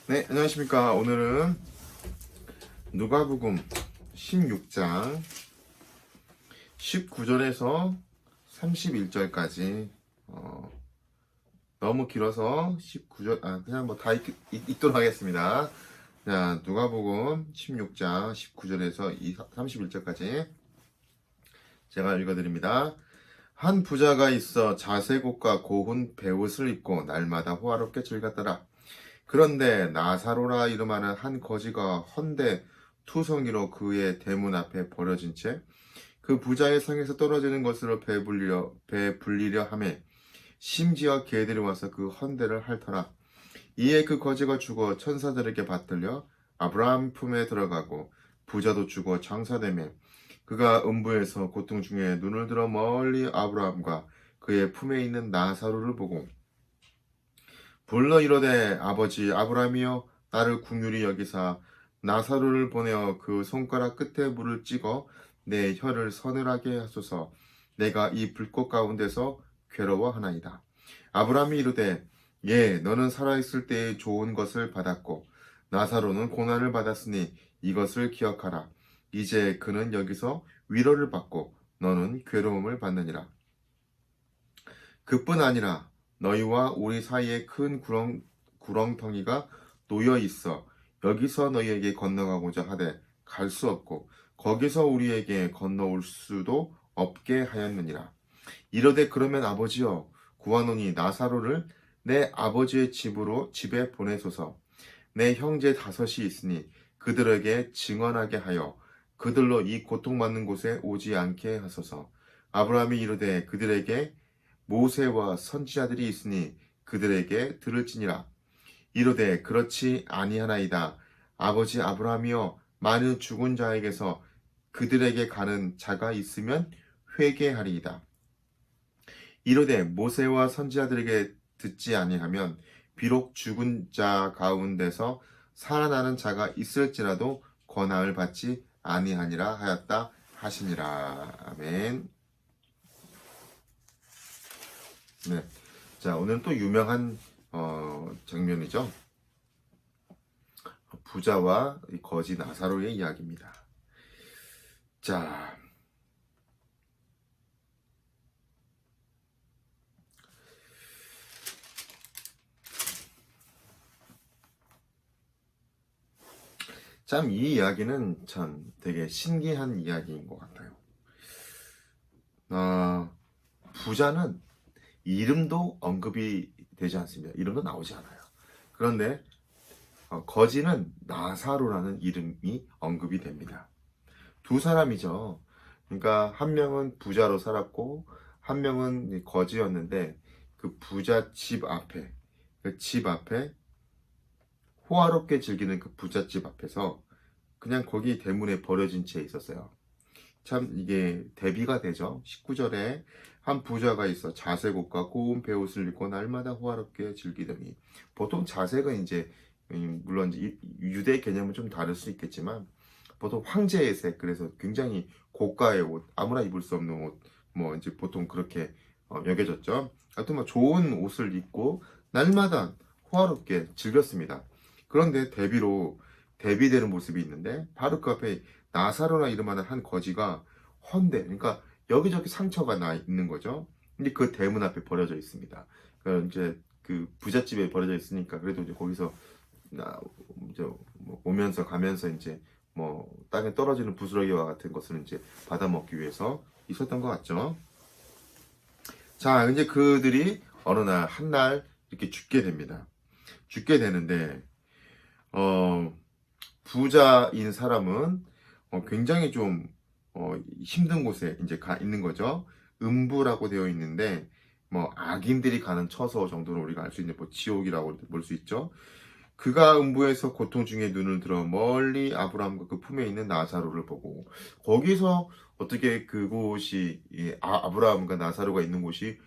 네, 안녕하십니까. 오늘은 누가복음 16장 19절에서 31절까지 너무 길어서 19절 그냥 뭐 다 읽도록 하겠습니다. 자, 누가복음 16장 19절에서 31절까지 제가 읽어드립니다. 한 부자가 있어 자색옷과 고운 베옷을 입고 날마다 호화롭게 즐겼더라. 그런데 나사로라 이름하는 한 거지가 헌데 투성이로 그의 대문 앞에 버려진 채 그 부자의 상에서 떨어지는 것으로 배불리려 하매 심지어 개들이 와서 그 헌대를 핥더라. 이에 그 거지가 죽어 천사들에게 받들려 아브라함 품에 들어가고 부자도 죽어 장사되매 그가 음부에서 고통 중에 눈을 들어 멀리 아브라함과 그의 품에 있는 나사로를 보고 불러 이르되 아버지 아브라함이여 나를 긍휼히 여기사 나사로를 보내어 그 손가락 끝에 물을 찍어 내 혀를 서늘하게 하소서. 내가 이 불꽃 가운데서 괴로워하나이다. 아브라함이 이르되 예 너는 살아있을 때에 좋은 것을 받았고 나사로는 고난을 받았으니 이것을 기억하라. 이제 그는 여기서 위로를 받고 너는 괴로움을 받느니라. 그뿐 아니라 너희와 우리 사이에 큰 구렁텅이가 놓여 있어 여기서 너희에게 건너가고자 하되 갈 수 없고 거기서 우리에게 건너올 수도 없게 하였느니라. 이르되 그러면 아버지여 구하노니 나사로를 내 아버지의 집에 보내소서. 내 형제 5이 있으니 그들에게 증언하게 하여 그들로 이 고통받는 곳에 오지 않게 하소서. 아브라함이 이르되 그들에게 모세와 선지자들이 있으니 그들에게 들을지니라. 이르되 그렇지 아니하나이다. 아버지 아브라함이여 만일 죽은 자에게서 그들에게 가는 자가 있으면 회개하리이다. 이르되 모세와 선지자들에게 듣지 아니하면 비록 죽은 자 가운데서 살아나는 자가 있을지라도 권한을 받지 아니하니라 하였다 하시니라. 아멘. 네. 자, 오늘은 또 유명한 장면이죠. 부자와 거지 나사로의 이야기입니다. 자, 참 이 이야기는 참 되게 신기한 이야기인 것 같아요. 부자는 이름도 언급이 되지 않습니다. 이름도 나오지 않아요. 그런데 거지는 나사로라는 이름이 언급이 됩니다. 두 사람이죠. 그러니까 한 명은 부자로 살았고 한 명은 거지였는데 그 부자 집 앞에 그 집 앞에 호화롭게 즐기는 그 부잣집 앞에서 그냥 거기 대문에 버려진 채 있었어요. 참 이게 대비가 되죠. 19절에 한 부자가 있어 자색옷과 고운 베옷을 입고 날마다 호화롭게 즐기더니 보통 자색은 이제 물론 유대 개념은 좀 다를 수 있겠지만 보통 황제의 색 그래서 굉장히 고가의 옷 아무나 입을 수 없는 옷 뭐 이제 보통 그렇게 여겨졌죠. 하여튼 뭐 좋은 옷을 입고 날마다 호화롭게 즐겼습니다. 그런데 대비되는 모습이 있는데 바로 그 앞에 나사로나 이름하는 한 거지가 헌데 그러니까 여기저기 상처가 나 있는 거죠. 근데 그 대문 앞에 버려져 있습니다. 그 이제 그 부잣집에 버려져 있으니까 그래도 이제 거기서 이제 뭐 오면서 가면서 이제 뭐 땅에 떨어지는 부스러기와 같은 것을 이제 받아 먹기 위해서 있었던 것 같죠. 자, 이제 그들이 어느 날 한 날 이렇게 죽게 됩니다. 죽게 되는데 부자인 사람은 굉장히 좀 힘든 곳에 이제 가 있는 거죠. 음부라고 되어 있는데 뭐 악인들이 가는 처소 정도로 우리가 알 수 있는 뭐 지옥이라고 볼 수 있죠. 그가 음부에서 고통 중에 눈을 들어 멀리 아브라함과 그 품에 있는 나사로를 보고 거기서 어떻게 그곳이 아브라함과 나사로가 있는 곳이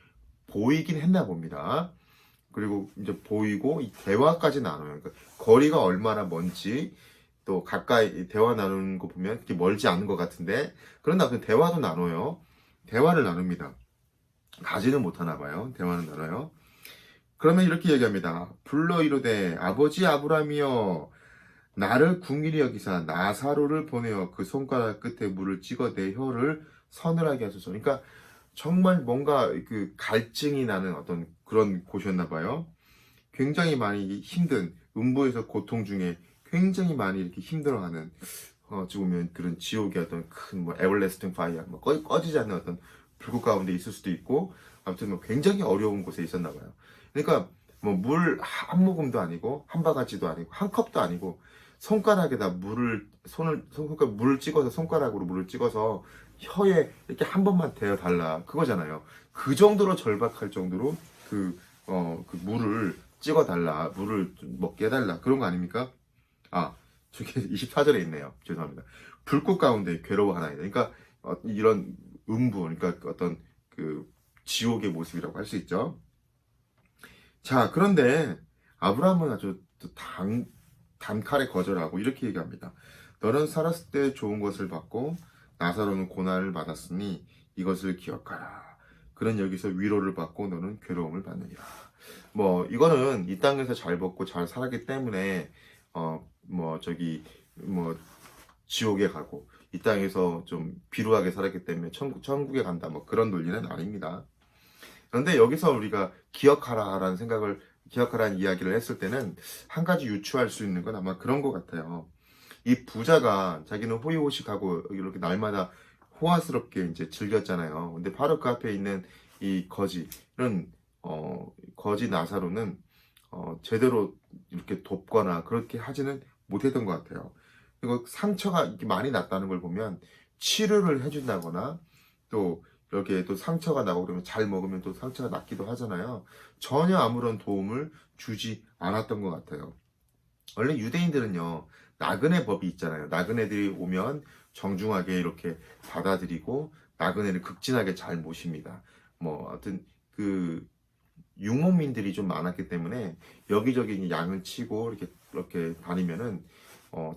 보이긴 했나 봅니다. 그리고 이제 보이고 이 대화까지 나눠요. 그러니까 거리가 얼마나 먼지 또 가까이 대화 나누는 거 보면 그렇게 멀지 않은 것 같은데 그러나 그 대화도 나눠요. 대화를 나눕니다. 가지는 못하나 봐요. 대화는 나눠요. 그러면 이렇게 얘기합니다. 불러 이르되 아버지 아브라함이여 나를 궁일이 여기사 나사로를 보내어 그 손가락 끝에 물을 찍어 내 혀를 서늘하게 하소서. 그러니까 정말 뭔가 그 갈증이 나는 어떤 그런 곳이었나 봐요. 굉장히 많이 힘든 음부에서 고통 중에 굉장히 많이 이렇게 힘들어하는 어찌 보면 그런 지옥의 어떤 큰 뭐 에버래스팅 파이어 뭐 꺼지지 않는 어떤 불꽃 가운데 있을 수도 있고 아무튼 뭐 굉장히 어려운 곳에 있었나 봐요. 그러니까 뭐 물 한 모금도 아니고 한 바가지도 아니고 한 컵도 아니고 손가락에다 손가락 물을 찍어서 손가락으로 물을 찍어서 혀에 이렇게 한 번만 대어 달라 그거잖아요. 그 정도로 절박할 정도로 그 물을 찍어 달라 물을 좀 먹게 해달라 그런 거 아닙니까? 아 저게 24절에 있네요. 죄송합니다. 불꽃 가운데 괴로워하나이다. 그러니까 이런 음부 그러니까 어떤 그 지옥의 모습이라고 할 수 있죠. 자 그런데 아브라함은 아주 단칼에 거절하고 이렇게 얘기합니다. 너는 살았을 때 좋은 것을 받고 나사로는 고난을 받았으니 이것을 기억하라. 그는 여기서 위로를 받고 너는 괴로움을 받느니라. 뭐 이거는 이 땅에서 잘 먹고 잘 살았기 때문에 뭐 지옥에 가고 이 땅에서 좀 비루하게 살았기 때문에 천국에 간다 뭐 그런 논리는 아닙니다. 그런데 여기서 우리가 기억하라는 이야기를 했을 때는 한 가지 유추할 수 있는 건 아마 그런 것 같아요. 이 부자가 자기는 호의호식하고 이렇게 날마다 호화스럽게 이제 즐겼잖아요. 근데 바로 그 앞에 있는 이 거지 나사로는 제대로 이렇게 돕거나 그렇게 하지는 못했던 것 같아요. 그리고 상처가 이렇게 많이 났다는 걸 보면 치료를 해준다거나 또 이렇게 또 상처가 나고 그러면 잘 먹으면 또 상처가 낫기도 하잖아요. 전혀 아무런 도움을 주지 않았던 것 같아요. 원래 유대인들은요, 나그네 법이 있잖아요. 나그네들이 오면 정중하게 이렇게 받아들이고 나그네를 극진하게 잘 모십니다. 뭐, 하여튼 그 유목민들이 좀 많았기 때문에 여기저기 양을 치고 이렇게 다니면은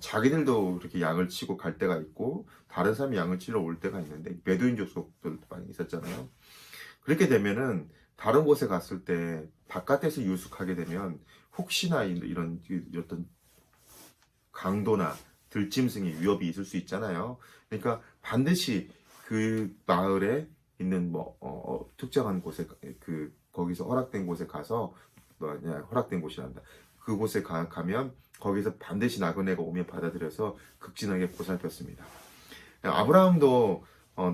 자기들도 이렇게 양을 치고 갈 때가 있고 다른 사람이 양을 치러 올 때가 있는데 베두인 족속들도 많이 있었잖아요. 그렇게 되면은 다른 곳에 갔을 때 바깥에서 유숙하게 되면 혹시나 이런 어떤 강도나 들짐승의 위협이 있을 수 있잖아요. 그러니까 반드시 그 마을에 있는 특정한 곳에 거기서 허락된 곳에 가서 허락된 곳이란다. 그곳에 가면 거기서 반드시 나그네가 오면 받아들여서 극진하게 보살폈습니다. 아브라함도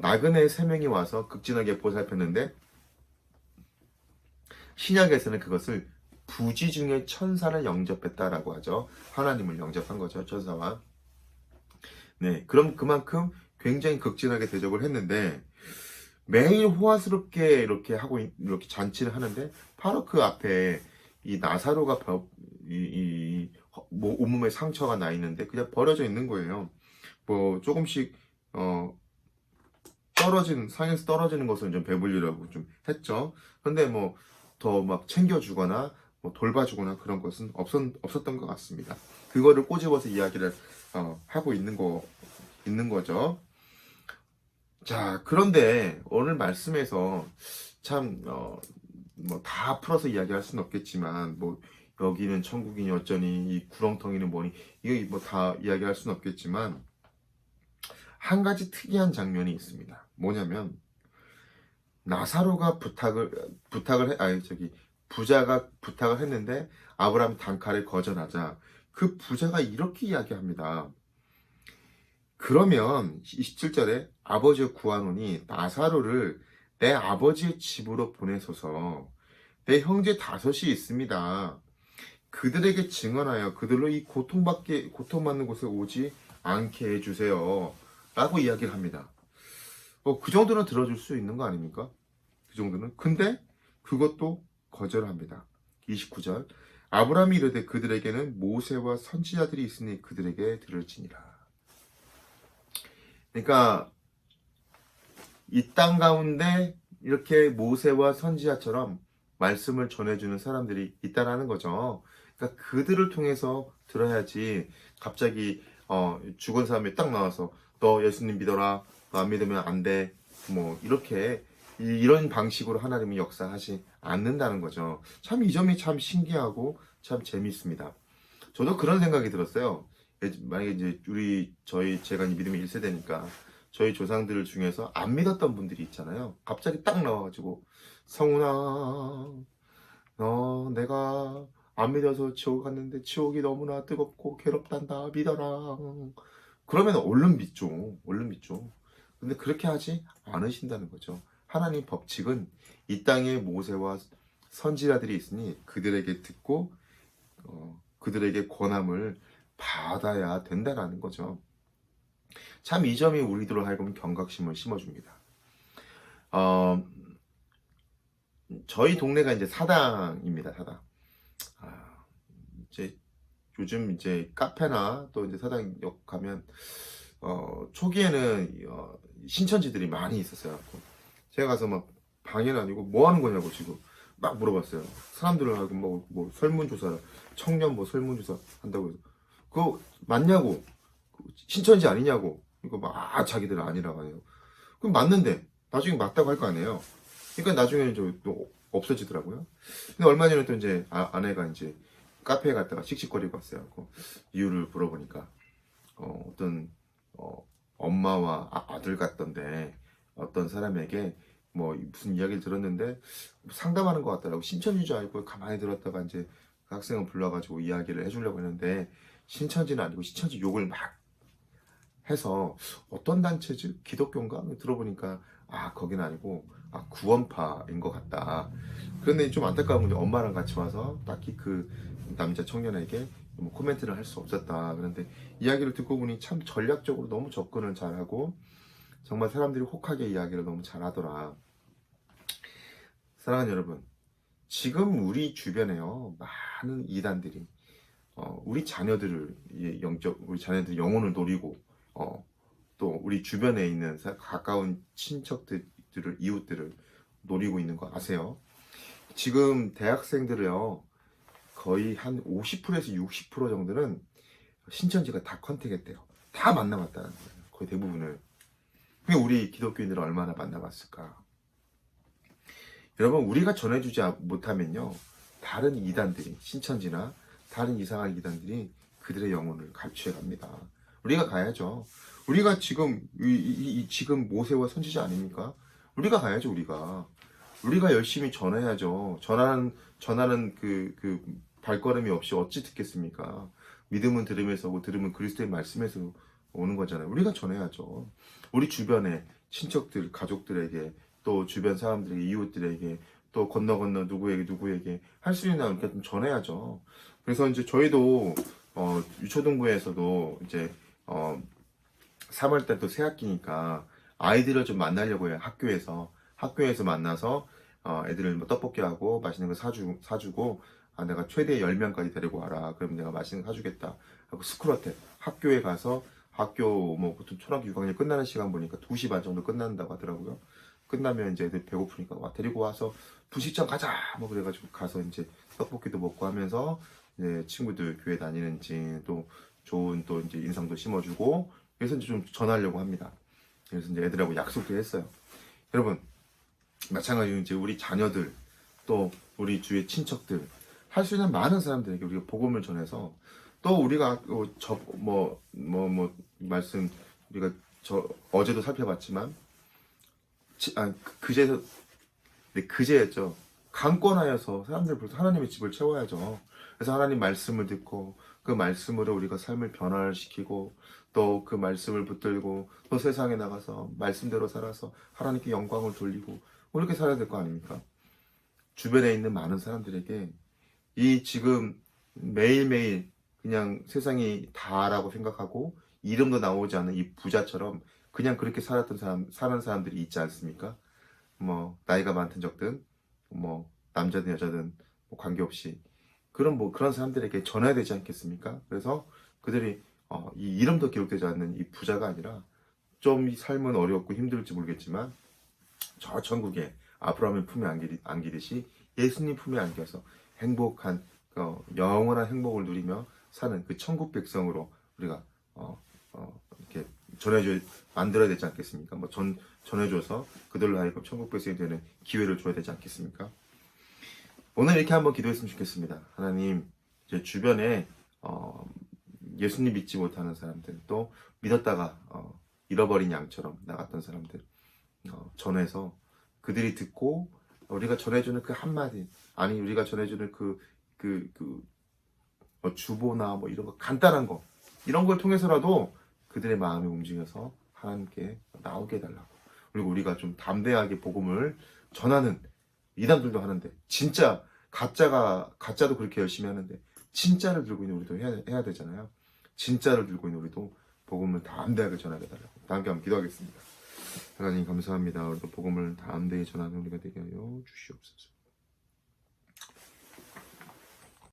나그네 3명이 와서 극진하게 보살폈는데 신약에서는 그것을 부지 중에 천사를 영접했다라고 하죠. 하나님을 영접한 거죠. 천사와. 네, 그럼 그만큼 굉장히 극진하게 대접을 했는데 매일 호화스럽게 이렇게 잔치를 하는데 바로 그 앞에 이 나사로가 온몸에 상처가 나 있는데 그냥 버려져 있는 거예요. 뭐 조금씩 상에서 떨어지는 것은 좀 배불리라고 좀 했죠. 근데 뭐 더 막 챙겨주거나 뭐 돌봐주거나 그런 것은 없었던 것 같습니다. 그거를 꼬집어서 이야기를 하고 있는 거죠. 자, 그런데 오늘 말씀에서 참 뭐 다 풀어서 이야기할 수는 없겠지만 뭐 여기는 천국이니 어쩌니 이 구렁텅이는 뭐니 이거 뭐 다 이야기할 수는 없겠지만 한 가지 특이한 장면이 있습니다. 뭐냐면 나사로가 부자가 부탁을 했는데 아브라함 단칼에 거절하자 그 부자가 이렇게 이야기합니다. 그러면 27절에 아버지의 구하노니 나사로를 내 아버지의 집으로 보내소서. 내 형제 5이 있습니다. 그들에게 증언하여 그들로 이 고통받는 곳에 오지 않게 해주세요. 라고 이야기를 합니다. 그 정도는 들어줄 수 있는 거 아닙니까? 그 정도는. 근데 그것도 거절합니다. 29절 아브라함이 이르되 그들에게는 모세와 선지자들이 있으니 그들에게 들을지니라. 그러니까 이 땅 가운데 이렇게 모세와 선지자처럼 말씀을 전해주는 사람들이 있다라는 거죠. 그러니까 그들을 통해서 들어야지 갑자기 죽은 사람이 딱 나와서 너 예수님 믿어라, 너 안 믿으면 안 돼, 뭐 이렇게 이런 방식으로 하나님이 역사하지 않는다는 거죠. 참 이 점이 참 신기하고 참 재밌습니다. 저도 그런 생각이 들었어요. 만약에 이제 제가 믿음의 1세대니까 저희 조상들 중에서 안 믿었던 분들이 있잖아요. 갑자기 딱 나와가지고 성훈아, 너 내가 안 믿어서 지옥 갔는데 지옥이 너무나 뜨겁고 괴롭단다 믿어라. 그러면 얼른 믿죠. 얼른 믿죠. 근데 그렇게 하지 않으신다는 거죠. 하나님 법칙은 이 땅에 모세와 선지자들이 있으니 그들에게 듣고 그들에게 권함을 받아야 된다라는 거죠. 참 이 점이 우리들로 하여금 경각심을 심어줍니다. 저희 동네가 이제 사당입니다. 사당. 이제 요즘 이제 카페나 또 이제 사당역 가면 초기에는 신천지들이 많이 있었어요. 제가 가서 막 방해는 아니고 뭐 하는 거냐고 지금 막 물어봤어요. 사람들을 하고 뭐 설문조사, 청년 뭐 설문조사 한다고 해서 그거 맞냐고, 신천지 아니냐고, 이거 막 자기들은 아니라고 해요. 그럼 맞는데 나중에 맞다고 할 거 아니에요. 그러니까 나중에는 또 없어지더라고요. 근데 얼마 전에 또 이제 아내가 이제 카페에 갔다가 씩씩거리고 왔어요. 이유를 물어보니까 어떤 엄마와 아들 같던데 어떤 사람에게 뭐 무슨 이야기를 들었는데 상담하는 것 같더라고. 신천지인 줄 알고 가만히 들었다가 이제 그 학생을 불러가지고 이야기를 해주려고 했는데 신천지는 아니고 신천지 욕을 막 해서 어떤 단체지? 기독교인가? 들어보니까 거긴 아니고 구원파인 것 같다. 그런데 좀 안타까운 건 엄마랑 같이 와서 딱히 그 남자 청년에게 뭐 코멘트를 할 수 없었다. 그런데 이야기를 듣고 보니 참 전략적으로 너무 접근을 잘하고 정말 사람들이 혹하게 이야기를 너무 잘하더라. 사랑하는 여러분, 지금 우리 주변에요 많은 이단들이 우리 자녀들을 우리 자녀들 영혼을 노리고 또 우리 주변에 있는 가까운 친척들을 이웃들을 노리고 있는 거 아세요? 지금 대학생들을요 거의 한 50%에서 60% 정도는 신천지가 다 컨택했대요. 다 만나봤다는 거예요. 거의 대부분을. 그게 우리 기독교인들은 얼마나 만나봤을까? 여러분, 우리가 전해주지 못하면요 다른 이단들이, 신천지나 다른 이상한 이단들이 그들의 영혼을 갈취해 갑니다. 우리가 가야죠. 우리가 지금 지금 모세와 선지자 아닙니까? 우리가 가야죠. 우리가 열심히 전해야죠. 전하는 그 발걸음이 없이 어찌 듣겠습니까? 믿음은 들음에서 오고 들음은 그리스도의 말씀에서 오는 거잖아요. 우리가 전해야죠. 우리 주변에 친척들, 가족들에게, 또 주변 사람들에게, 이웃들에게, 또 건너 누구에게 할 수 있는 한 좀 전해야죠. 그래서 이제 저희도 유초동부에서도 이제 3월달 또 새학기니까 아이들을 좀 만나려고 해요. 학교에서 만나서 애들을 뭐 떡볶이 하고 맛있는 거 사주고 내가 최대 10명까지 데리고 와라. 그럼 내가 맛있는 거 사주겠다. 하고 스쿨어택 학교에 가서 학교 뭐 보통 초등학교 6학년 끝나는 시간 보니까 2시 반 정도 끝난다고 하더라고요. 끝나면 이제 애들 배고프니까 데리고 와서 분식점 가자 뭐 그래가지고 가서 이제 떡볶이도 먹고 하면서 이제 친구들 교회 다니는지 또 좋은 또 이제 인상도 심어주고 그래서 이제 좀 전하려고 합니다. 그래서 이제 애들하고 약속도 했어요. 여러분, 마찬가지로 이제 우리 자녀들 또 우리 주위의 친척들 할 수 있는 많은 사람들에게 우리가 복음을 전해서 또 우리가 말씀 우리가 어제도 살펴봤지만 그제였죠. 강권하여서 사람들 불러서 하나님의 집을 채워야죠. 그래서 하나님 말씀을 듣고 그 말씀으로 우리가 삶을 변화시키고 또 그 말씀을 붙들고 또 세상에 나가서 말씀대로 살아서 하나님께 영광을 돌리고 그렇게 살아야 될 거 아닙니까? 주변에 있는 많은 사람들에게 이 지금 매일매일 그냥 세상이 다라고 생각하고 이름도 나오지 않는 이 부자처럼 그냥 그렇게 사는 사람들이 있지 않습니까? 뭐 나이가 많든 적든 뭐 남자든 여자든 뭐 관계없이 그런 사람들에게 전해야 되지 않겠습니까? 그래서 그들이 이 이름도 기록되지 않는 이 부자가 아니라 좀 이 삶은 어렵고 힘들지 모르겠지만 저 천국에 아브라함의 품에 안기듯이 예수님 품에 안겨서 행복한 영원한 행복을 누리며 사는 그 천국 백성으로 우리가 이렇게 만들어야 되지 않겠습니까? 전해줘서 그들로 하여금 천국 백성이 되는 기회를 줘야 되지 않겠습니까? 오늘 이렇게 한번 기도했으면 좋겠습니다. 하나님, 제 주변에 예수님 믿지 못하는 사람들, 또 믿었다가 잃어버린 양처럼 나갔던 사람들 전해서 그들이 듣고 우리가 전해주는 그 한마디, 아니 우리가 전해주는 뭐 주보나 뭐 이런 거 간단한 거, 이런 걸 통해서라도 그들의 마음이 움직여서 하나님께 나오게 해달라고. 그리고 우리가 좀 담대하게 복음을 전하는, 이단들도 하는데 진짜 가짜도 그렇게 열심히 하는데 진짜를 들고 있는 우리도 해야 되잖아요. 진짜를 들고 있는 우리도 복음을 담대하게 전하게 해달라고. 다 함께 한번 기도하겠습니다. 하나님 감사합니다. 우리도 복음을 담대히 전하는 우리가 되게 하여 주시옵소서.